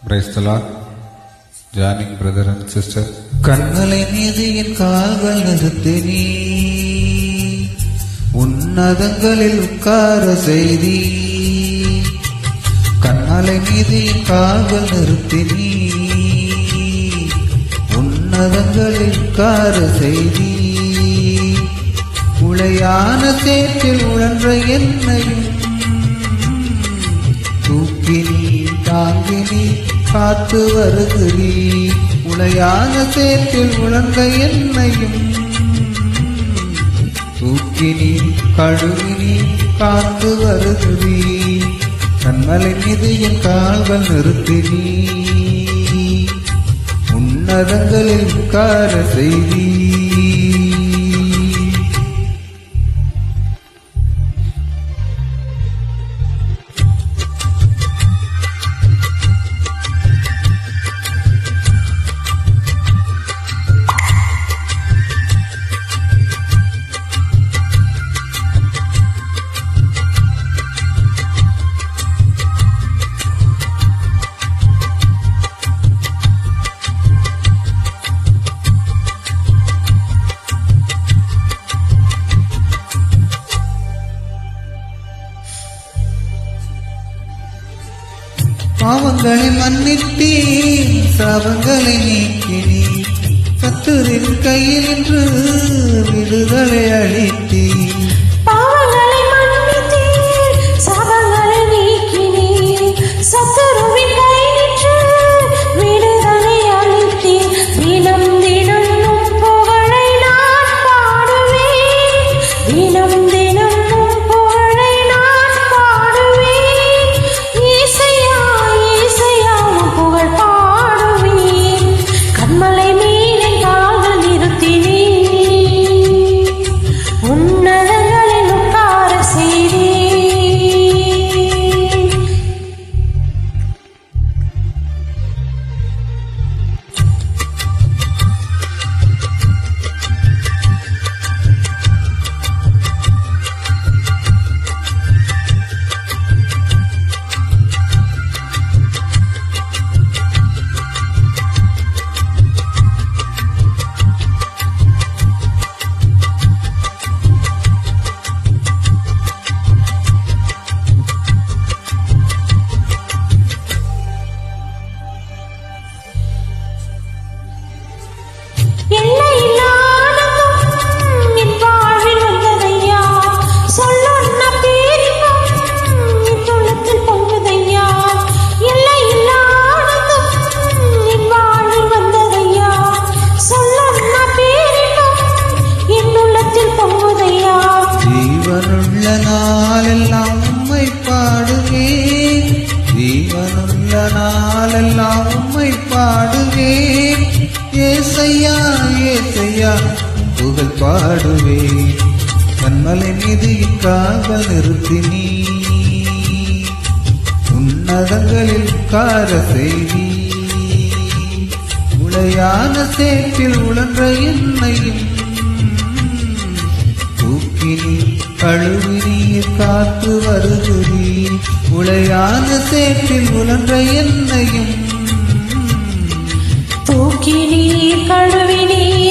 Praise the Lord. Joining brother and sister. கண்களை மீது என் கால்கள் நிறுத்தி நீ உன்னதங்களில் உட்கார செய்தி. கண்களை மீது என் கால்கள் நிறுத்தி நீ உன்னதங்களில் உட்கார செய்தி. உளையான சேற்றில் உழன்ற என்னையும் தூக்கி நீ தாங்கி நீ காத்து வருகிறீ. உளையான சேற்றில் உழந்த என்னையும் தூக்கி நீ கழுவி நீ காத்து வருகிறீ. கண்மலை மீது என் கால்கள் நிறுத்தி நீ உன்னதங்களில் உட்கார செய்தி. பாவங்களை மன்னித்தீர், சாபங்களை நீக்கினீர், சத்துரின் கையில் நின்று விடுதலை அளித்தீர். பாவங்களை மன்னித்தீர், சாபங்களை நீக்கினீர், சத்துருவின் கையில் நின்று விடுதலை அளித்தீர். தினம் தினம் உம் புகழை நான் பாடுவேன், தினம் தினம் உம் புகழை நான் பாடுவேன். இசையா இசையா உம் புகழ் பாடுவேன். கண்மலை மீது கால்கள் நிறுத்தி நீ உன்னதங்களில் உட்கார செய்தீர். ஜீவனுள்ள நாளெல்லாம் உம்மை பாடுவேன், ஜீவனுள்ள நாளெல்லாம் உம்மை பாடுவேன். ஏசையா ஏசையா புகழ் பாடுவேன். கண்மலை மீது என் கால்கள் நிறுத்தி நீ உன்னதங்களில் உட்கார செய்தி. உளையான சேற்றில் உழன்ற என்னையும் தூக்கி நீ கழுவி நீர் காத்து வருகிறீர். உளையான சேற்றில் உழன்ற என்னையும் தூக்கி நீர் கழுவி நீர்